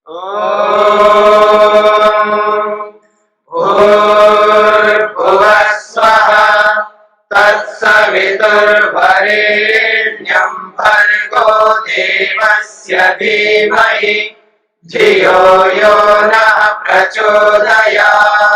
भूर्भुवः स्वः तत्सवितुर्वरेण्यं भर्गो देवस्य धीमहि धियो यो नः प्रचोदयात्।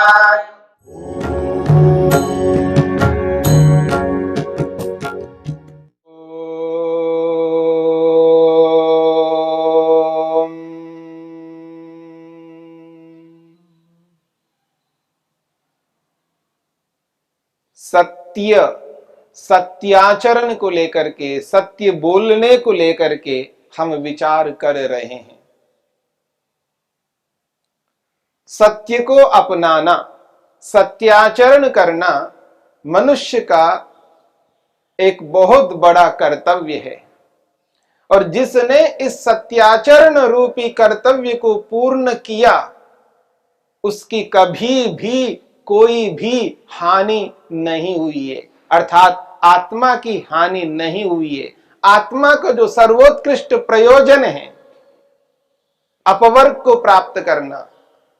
सत्य, सत्याचरण को लेकर के, सत्य बोलने को लेकर के हम विचार कर रहे हैं। सत्य को अपनाना, सत्याचरण करना मनुष्य का एक बहुत बड़ा कर्तव्य है। और जिसने इस सत्याचरण रूपी कर्तव्य को पूर्ण किया, उसकी कभी भी कोई भी हानि नहीं हुई है, अर्थात आत्मा की हानि नहीं हुई है। आत्मा का जो सर्वोत्कृष्ट प्रयोजन है, अपवर्ग को प्राप्त करना,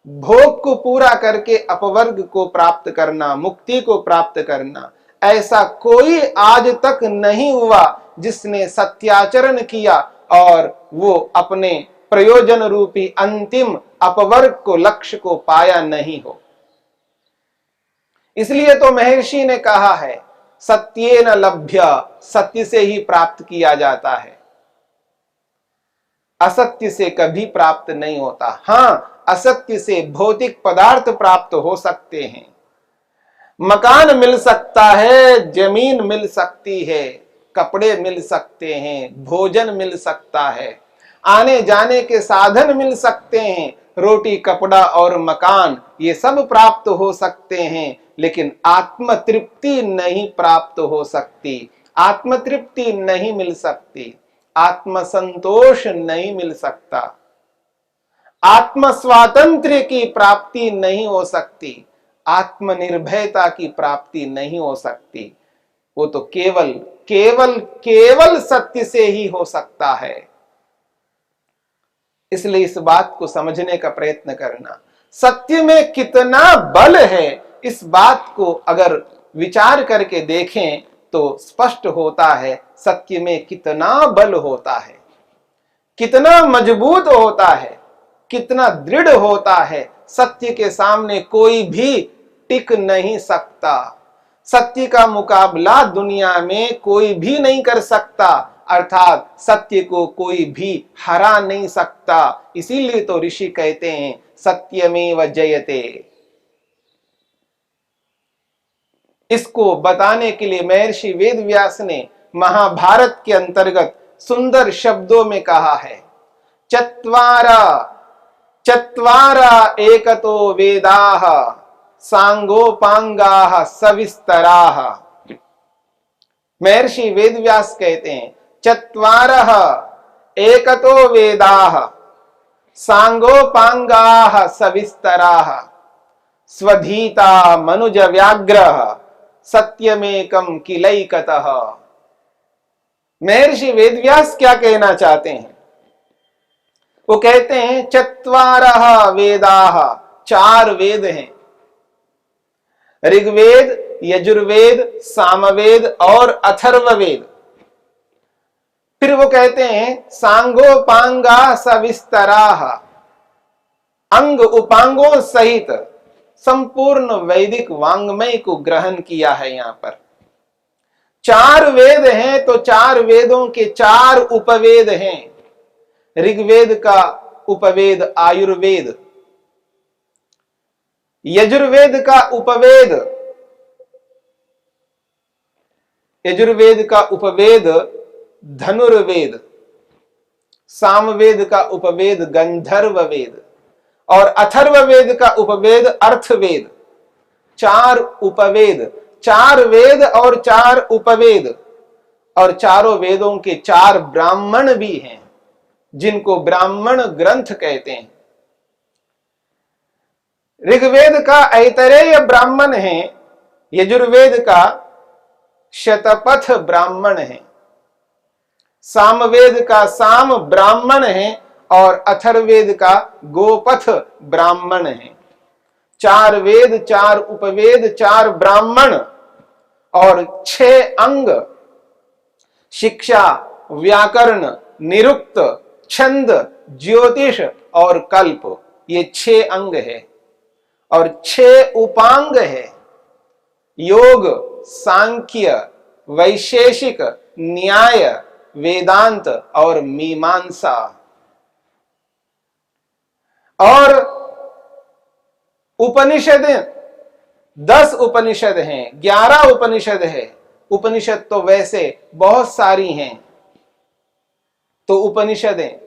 भोग को पूरा करके अपवर्ग को प्राप्त करना, मुक्ति को प्राप्त करना, ऐसा कोई आज तक नहीं हुआ जिसने सत्याचरण किया और वो अपने प्रयोजन रूपी अंतिम अपवर्ग को, लक्ष्य को पाया नहीं हो। इसलिए तो महर्षि ने कहा है, सत्येन लभ्य, सत्य से ही प्राप्त किया जाता है, असत्य से कभी प्राप्त नहीं होता। हां, असत्य से भौतिक पदार्थ प्राप्त हो सकते हैं, मकान मिल सकता है, जमीन मिल सकती है, कपड़े मिल सकते हैं, भोजन मिल सकता है, आने जाने के साधन मिल सकते हैं, रोटी कपड़ा और मकान ये सब प्राप्त हो सकते हैं, लेकिन आत्म तृप्ति नहीं प्राप्त हो सकती, आत्म तृप्ति नहीं मिल सकती, आत्म संतोष नहीं मिल सकता, आत्म स्वातंत्र्य की प्राप्ति नहीं हो सकती, आत्मनिर्भयता की प्राप्ति नहीं हो सकती। वो तो केवल केवल केवल सत्य से ही हो सकता है। इसलिए इस बात को समझने का प्रयत्न करना, सत्य में कितना बल है, इस बात को अगर विचार करके देखें तो स्पष्ट होता है। सत्य में कितना बल होता है, कितना मजबूत होता है, कितना दृढ़ होता है। सत्य के सामने कोई भी टिक नहीं सकता, सत्य का मुकाबला दुनिया में कोई भी नहीं कर सकता, अर्थात सत्य को कोई भी हरा नहीं सकता। इसीलिए तो ऋषि कहते हैं, सत्यमेव जयते। इसको बताने के लिए महर्षि वेदव्यास ने महाभारत के अंतर्गत सुंदर शब्दों में कहा है, चत्वारा चत्वारा एकतो वेदाः सांगोपांगाः सविस्तराः। महर्षि वेदव्यास कहते हैं, चत्वारः एकतो वेदाः सांगोपांगाः सविस्तराः स्वधीता मनुज व्याघ्रः सत्यमेकं किलैकतः। महर्षि वेदव्यास क्या कहना चाहते हैं? वो कहते हैं, चत्वारः वेदाः, चार वेद हैं, ऋग्वेद, यजुर्वेद, सामवेद और अथर्ववेद। फिर वो कहते हैं, सांगोपांगा सविस्तराः, अंग उपांगों सहित संपूर्ण वैदिक वांग्मय को ग्रहण किया है। यहां पर चार वेद हैं तो चार वेदों के चार उपवेद हैं। ऋग्वेद का उपवेद आयुर्वेद, यजुर्वेद का उपवेद धनुर्वेद, सामवेद का उपवेद गंधर्व वेद और अथर्ववेद का उपवेद अर्थवेद। चार उपवेद, चार वेद और चार उपवेद, और चारों वेदों के चार ब्राह्मण भी हैं, जिनको ब्राह्मण ग्रंथ कहते हैं। ऋग्वेद का ऐतरेय ब्राह्मण है, यजुर्वेद का शतपथ ब्राह्मण है, सामवेद का साम ब्राह्मण है और अथर्ववेद का गोपथ ब्राह्मण है। 4 वेद, 4 उपवेद, 4 ब्राह्मण और 6 अंग, शिक्षा, व्याकरण, निरुक्त, छंद, ज्योतिष और कल्प, ये 6 अंग है। और 6 उपांग है, योग, सांख्य, वैशेषिक, न्याय, वेदांत और मीमांसा। और उपनिषद 10 उपनिषद हैं, 11 उपनिषद है। उपनिषद तो वैसे बहुत सारी हैं, तो उपनिषदें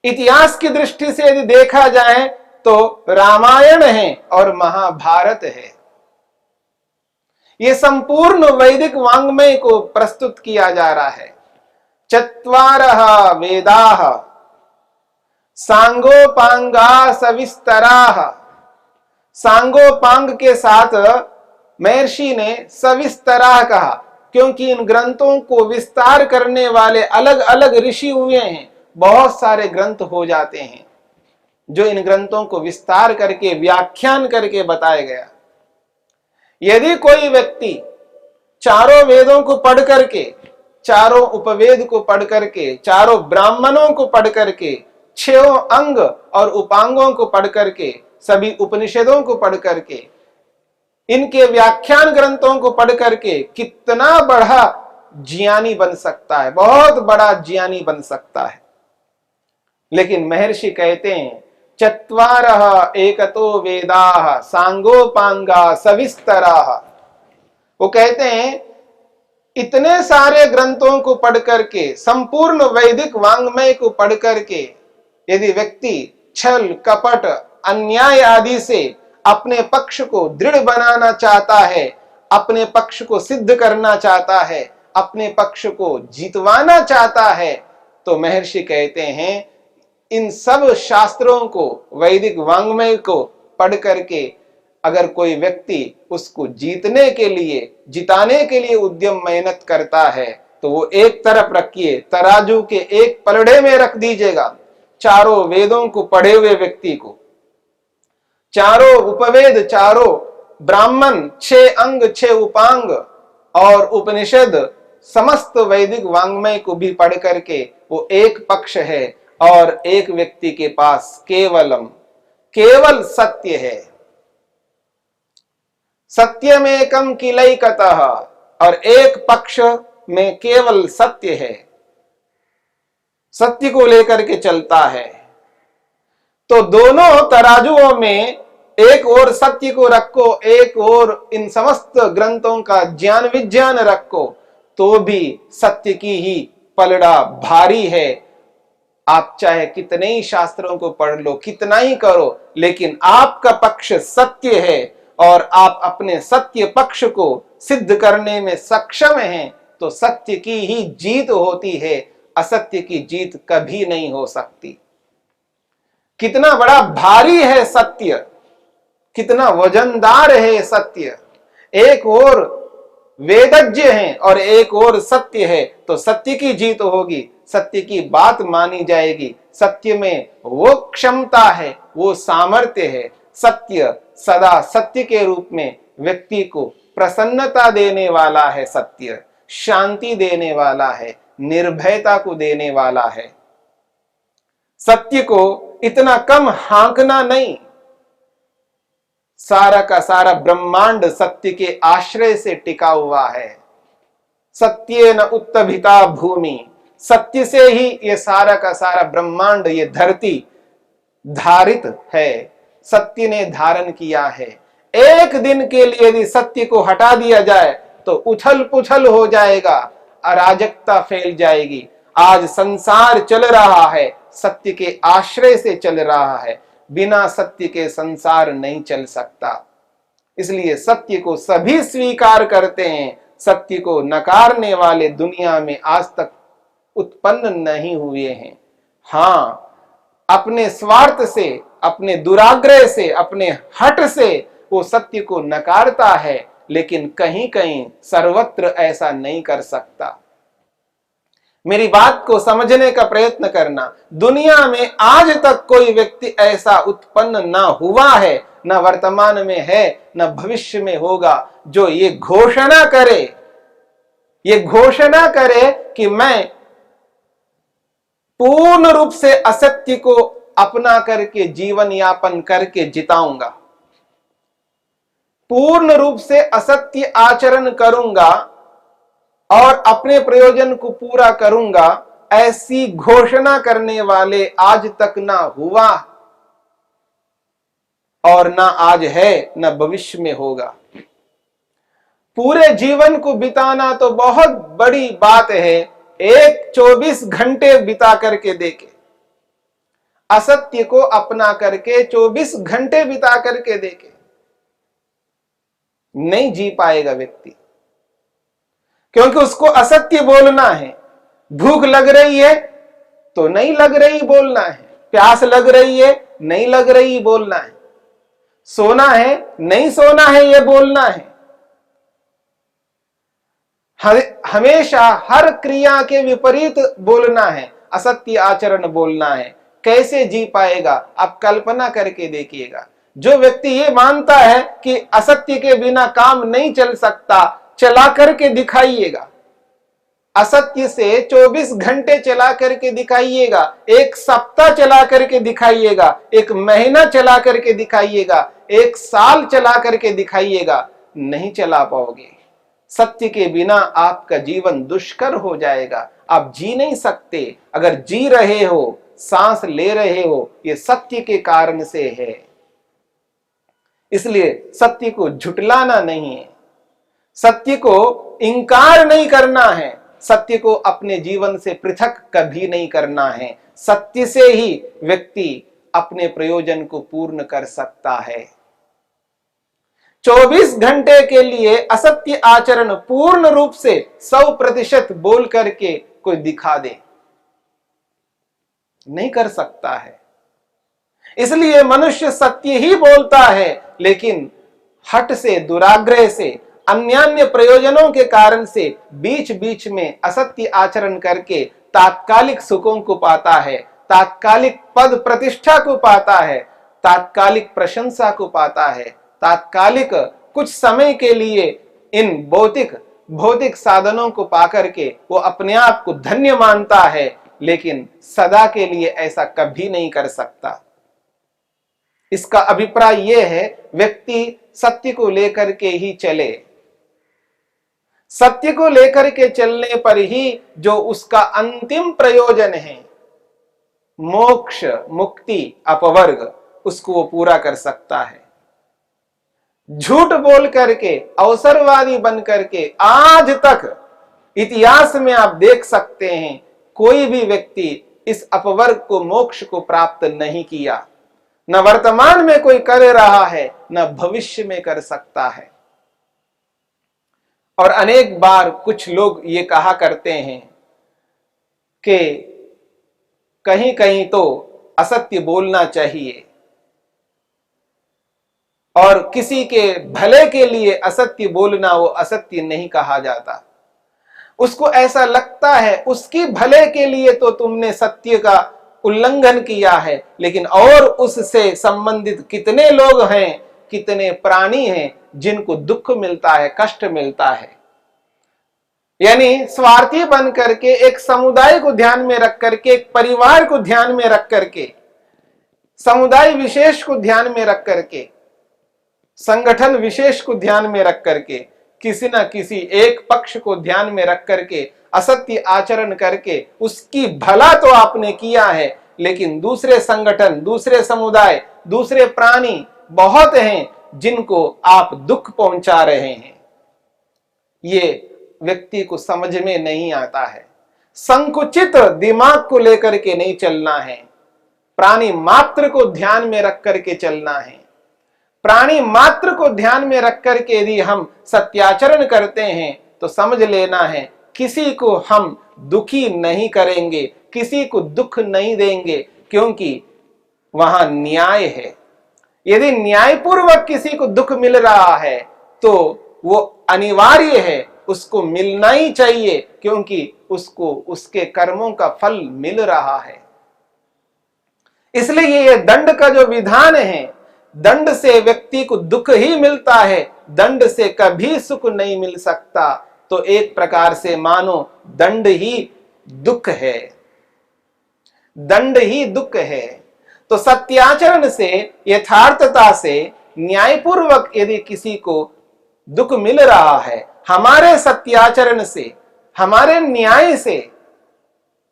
इतिहास की दृष्टि से यदि देखा जाए तो रामायण है और महाभारत है। यह संपूर्ण वैदिक वांग्मय को प्रस्तुत किया जा रहा है। 4 वेदाः सांगोपांगा सविस्तराः। सांगोपांग के साथ महर्षि ने सविस्तराः कहा, क्योंकि इन ग्रंथों को विस्तार करने वाले अलग अलग ऋषि हुए हैं। बहुत सारे ग्रंथ हो जाते हैं जो इन ग्रंथों को विस्तार करके व्याख्यान करके बताया गया। यदि कोई व्यक्ति चारों वेदों को पढ़ करके, चारों उपवेद को पढ़ करके, चारों ब्राह्मणों को पढ़ करके, 6 अंग और उपांगों को पढ़ करके, सभी उपनिषदों को पढ़ करके, इनके व्याख्यान ग्रंथों को पढ़ करके कितना बड़ा ज्ञानी बन सकता है, बहुत बड़ा ज्ञानी बन सकता है। लेकिन महर्षि कहते हैं 4 एकतो वेदाः सांगोपांगा सविस्तराः। वो कहते हैं इतने सारे ग्रंथों को पढ़ करके, संपूर्ण वैदिक वांग्मय को पढ़ करके यदि व्यक्ति छल, कपट, अन्याय आदि से अपने पक्ष को दृढ़ बनाना चाहता है, अपने पक्ष को सिद्ध करना चाहता है, अपने पक्ष को जीतवाना चाहता है, तो महर्षि कहते हैं इन सब शास्त्रों को, वैदिक वांग्मय को पढ़ करके अगर कोई व्यक्ति उसको जीतने के लिए, जिताने के लिए उद्यम मेहनत करता है, तो वो एक तरफ रखिए, तराजू के एक पलड़े में रख दीजिएगा चारों वेदों को पढ़े हुए व्यक्ति को, चारों उपवेद, चारों ब्राह्मण, 6 अंग, 6 उपांग और उपनिषद, समस्त वैदिक वांग्मय को भी पढ़ करके वो एक पक्ष है और एक व्यक्ति के पास केवल सत्य है। सत्यमेकं किलैकतः, और एक पक्ष में केवल सत्य है, सत्य को लेकर के चलता है। तो दोनों तराजुओं में एक और सत्य को रखो, एक और इन समस्त ग्रंथों का ज्ञान विज्ञान रखो, तो भी सत्य की ही पलड़ा भारी है। आप चाहे कितने ही शास्त्रों को पढ़ लो, कितना ही करो, लेकिन आपका पक्ष सत्य है और आप अपने सत्य पक्ष को सिद्ध करने में सक्षम हैं, तो सत्य की ही जीत होती है, असत्य की जीत कभी नहीं हो सकती। कितना बड़ा भारी है सत्य, कितना वजनदार है सत्य। एक और वेदज्ञ है और एक और सत्य है, तो सत्य की जीत होगी, सत्य की बात मानी जाएगी। सत्य में वो क्षमता है, वो सामर्थ्य है। सत्य सदा सत्य के रूप में व्यक्ति को प्रसन्नता देने वाला है, सत्य शांति देने वाला है, निर्भयता को देने वाला है। सत्य को इतना कम हांकना नहीं। सारा का सारा ब्रह्मांड सत्य के आश्रय से टिका हुआ है। सत्येन उत्तभिता भूमि, सत्य से ही ये सारा का सारा ब्रह्मांड, ये धरती धारित है, सत्य ने धारण किया है। एक दिन के लिए यदि सत्य को हटा दिया जाए तो उथल पुथल हो जाएगा, अराजकता फैल जाएगी। आज संसार चल रहा है, सत्य के आश्रय से चल रहा है, बिना सत्य के संसार नहीं चल सकता। इसलिए सत्य को सभी स्वीकार करते हैं, सत्य को नकारने वाले दुनिया में आज तक उत्पन्न नहीं हुए हैं। हां, अपने स्वार्थ से, अपने दुराग्रह से, अपने हट से वो सत्य को नकारता है, लेकिन कहीं कहीं सर्वत्र ऐसा नहीं कर सकता। मेरी बात को समझने का प्रयत्न करना। दुनिया में आज तक कोई व्यक्ति ऐसा उत्पन्न ना हुआ है, न वर्तमान में है, न भविष्य में होगा, जो ये घोषणा करे कि मैं पूर्ण रूप से असत्य को अपना करके जीवन यापन करके जिताऊंगा, पूर्ण रूप से असत्य आचरण करूंगा और अपने प्रयोजन को पूरा करूंगा, ऐसी घोषणा करने वाले आज तक ना हुआ और ना आज है, ना भविष्य में होगा। पूरे जीवन को बिताना तो बहुत बड़ी बात है, एक 24 घंटे बिता करके देखे, असत्य को अपना करके 24 घंटे बिता करके देखे, नहीं जी पाएगा व्यक्ति, क्योंकि उसको असत्य बोलना है। भूख लग रही है तो नहीं लग रही बोलना है, प्यास लग रही है नहीं लग रही बोलना है, सोना है नहीं सोना है ये बोलना है। हमेशा हर क्रिया के विपरीत बोलना है, असत्य आचरण बोलना है। कैसे जी पाएगा? आप कल्पना करके देखिएगा। जो व्यक्ति ये मानता है कि असत्य के बिना काम नहीं चल सकता, चला करके दिखाइएगा, असत्य से 24 घंटे चला करके दिखाइएगा, एक सप्ताह चला करके दिखाइएगा, एक महीना चला करके दिखाइएगा, एक साल चला करके दिखाइएगा, नहीं चला पाओगे। सत्य के बिना आपका जीवन दुष्कर हो जाएगा, आप जी नहीं सकते। अगर जी रहे हो, सांस ले रहे हो, ये सत्य के कारण से है। इसलिए सत्य को झुटलाना नहीं है, सत्य को इंकार नहीं करना है, सत्य को अपने जीवन से पृथक कभी नहीं करना है। सत्य से ही व्यक्ति अपने प्रयोजन को पूर्ण कर सकता है। 24 घंटे के लिए असत्य आचरण पूर्ण रूप से 100% बोल करके कोई दिखा दे, नहीं कर सकता है। इसलिए मनुष्य सत्य ही बोलता है, लेकिन हट से, दुराग्रह से, अन्य प्रयोजनों के कारण से बीच बीच में असत्य आचरण करके तात्कालिक सुखों को पाता है, तात्कालिक पद प्रतिष्ठा को पाता है, तात्कालिक प्रशंसा को पाता है, तात्कालिक कुछ समय के लिए इन भौतिक साधनों को पाकर के वो अपने आप को धन्य मानता है, लेकिन सदा के लिए ऐसा कभी नहीं कर सकता। इसका अभिप्राय यह है, व्यक्ति सत्य को लेकर के ही चले, सत्य को लेकर के चलने पर ही जो उसका अंतिम प्रयोजन है, मोक्ष, मुक्ति, अपवर्ग, उसको वो पूरा कर सकता है। झूठ बोल करके, अवसरवादी बन करके आज तक इतिहास में आप देख सकते हैं, कोई भी व्यक्ति इस अपवर्ग को, मोक्ष को प्राप्त नहीं किया। न वर्तमान में कोई कर रहा है, न भविष्य में कर सकता है। और अनेक बार कुछ लोग ये कहा करते हैं कि कहीं कहीं तो असत्य बोलना चाहिए, और किसी के भले के लिए असत्य बोलना वो असत्य नहीं कहा जाता। उसको ऐसा लगता है उसकी भले के लिए तो तुमने सत्य का उल्लंघन किया है, लेकिन और उससे संबंधित कितने लोग हैं, कितने प्राणी हैं जिनको दुख मिलता है, कष्ट मिलता है। यानी स्वार्थी बन करके, एक समुदाय को ध्यान में रख करके, एक परिवार को ध्यान में रख करके, समुदाय विशेष को ध्यान में रख करके, संगठन विशेष को ध्यान में रख करके, किसी न किसी एक पक्ष को ध्यान में रख करके असत्य आचरण करके उसकी भला तो आपने किया है, लेकिन दूसरे संगठन, दूसरे समुदाय, दूसरे प्राणी बहुत हैं जिनको आप दुख पहुंचा रहे हैं। ये व्यक्ति को समझ में नहीं आता है। संकुचित दिमाग को लेकर के नहीं चलना है, प्राणी मात्र को ध्यान में रख करके चलना है। प्राणी मात्र को ध्यान में रख करके यदि हम सत्याचरण करते हैं तो समझ लेना है, किसी को हम दुखी नहीं करेंगे, किसी को दुख नहीं देंगे, क्योंकि वहां न्याय है। यदि न्यायपूर्वक किसी को दुख मिल रहा है तो वो अनिवार्य है, उसको मिलना ही चाहिए, क्योंकि उसको उसके कर्मों का फल मिल रहा है। इसलिए ये दंड का जो विधान है, दंड से व्यक्ति को दुख ही मिलता है, दंड से कभी सुख नहीं मिल सकता। तो एक प्रकार से मानो दंड ही दुख है, दंड ही दुख है। तो सत्याचरण से, यथार्थता से, न्यायपूर्वक यदि किसी को दुख मिल रहा है, हमारे सत्याचरण से, हमारे न्याय से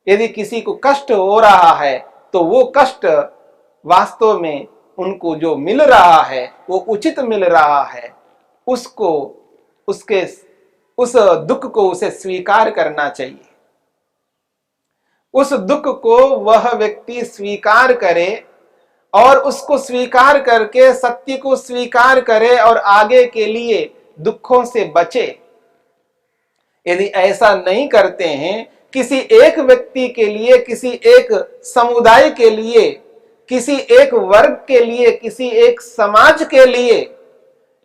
यदि किसी को कष्ट हो रहा है, तो वो कष्ट वास्तव में उनको जो मिल रहा है वो उचित मिल रहा है, उसको, उसके उस दुख को उसे स्वीकार करना चाहिए। उस दुख को वह व्यक्ति स्वीकार करे और उसको स्वीकार करके सत्य को स्वीकार करे और आगे के लिए दुखों से बचे। यदि ऐसा नहीं करते हैं, किसी एक व्यक्ति के लिए, किसी एक समुदाय के लिए, किसी एक वर्ग के लिए, किसी एक समाज के लिए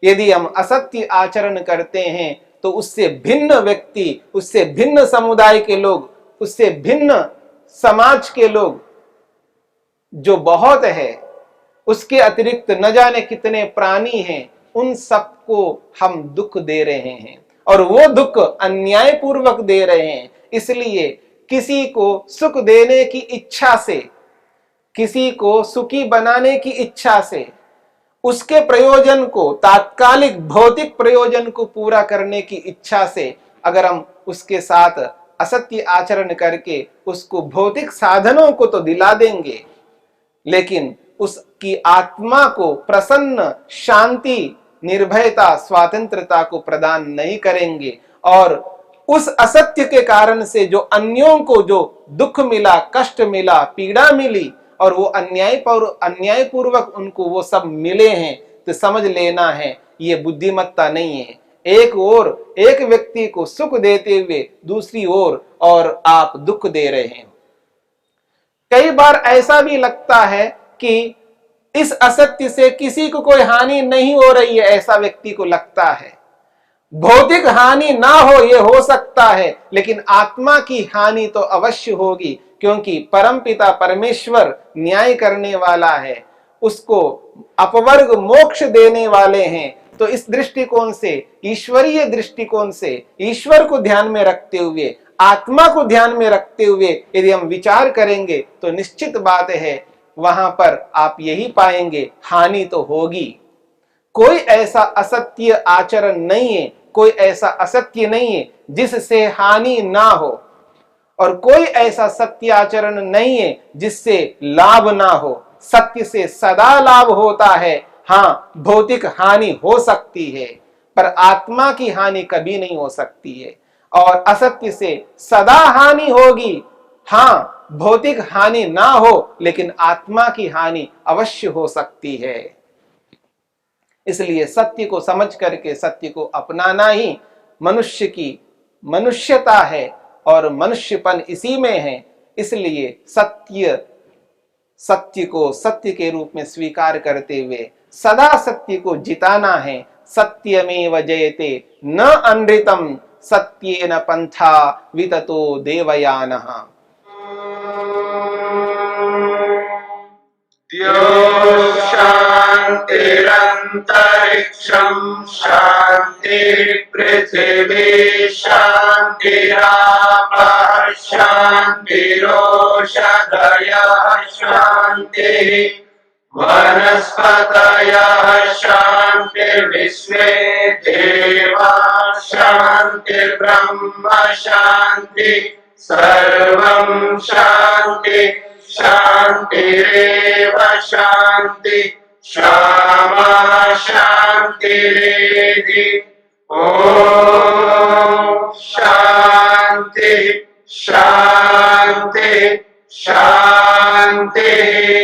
यदि हम असत्य आचरण करते हैं, तो उससे भिन्न व्यक्ति, उससे भिन्न समुदाय के लोग, उससे भिन्न समाज के लोग जो बहुत है, उसके अतिरिक्त न जाने कितने प्राणी हैं, उन सबको हम दुख दे रहे हैं और वो दुख अन्यायपूर्वक दे रहे हैं। इसलिए किसी को सुख देने की इच्छा से, किसी को सुखी बनाने की इच्छा से, उसके प्रयोजन को, तात्कालिक भौतिक प्रयोजन को पूरा करने की इच्छा से अगर हम उसके साथ असत्य आचरण करके उसको भौतिक साधनों को तो दिला देंगे, लेकिन उसकी आत्मा को प्रसन्न, शांति, निर्भयता, स्वातंत्रता को प्रदान नहीं करेंगे। और उस असत्य के कारण से जो अन्यों को जो दुख मिला, कष्ट मिला, पीड़ा मिली और वो अन्यायपूर्वक उनको वो सब मिले हैं, तो समझ लेना है ये बुद्धिमत्ता नहीं है। एक ओर एक व्यक्ति को सुख देते हुए दूसरी ओर और आप दुख दे रहे हैं। कई बार ऐसा भी लगता है कि इस असत्य से किसी को कोई हानि नहीं हो रही है, ऐसा व्यक्ति को लगता है। भौतिक हानि ना हो ये हो सकता है, लेकिन आत्मा की हानि तो अवश्य होगी, क्योंकि परमपिता परमेश्वर न्याय करने वाला है, उसको अपवर्ग मोक्ष देने वाले हैं। तो इस दृष्टिकोण से, ईश्वरीय दृष्टिकोण से, ईश्वर को ध्यान में रखते हुए, आत्मा को ध्यान में रखते हुए यदि हम विचार करेंगे तो निश्चित बात है वहां पर आप यही पाएंगे, हानि तो होगी। कोई ऐसा असत्य आचरण नहीं है, कोई ऐसा असत्य नहीं है जिससे हानि ना हो, और कोई ऐसा सत्य आचरण नहीं है जिससे लाभ ना हो। सत्य से सदा लाभ होता है। हाँ, भौतिक हानि हो सकती है, पर आत्मा की हानि कभी नहीं हो सकती है। और असत्य से सदा हानि होगी। हाँ, भौतिक हानि ना हो, लेकिन आत्मा की हानि अवश्य हो सकती है। इसलिए सत्य को समझ करके सत्य को अपनाना ही मनुष्य की मनुष्यता है और मनुष्यपन इसी में है। इसलिए सत्य को सत्य के रूप में स्वीकार करते हुए सदा सत्य को जिताना है। सत्यमेव जयते न अनृतम सत्येन पंथा विततो देवयानः। शान्तिरन्तरिक्षं शान्तिः पृथिवी शान्तिरापः शान्तिरोषधयः शान्तिः वनस्पतयः शान्तिर्विश्वे देवाः शान्तिर्ब्रह्म शान्तिः सर्वं शान्तिः शान्तिरेव शान्तिः क्षमा शान्तिरेधि। ॐ शान्तिः शान्तिः शान्तिः।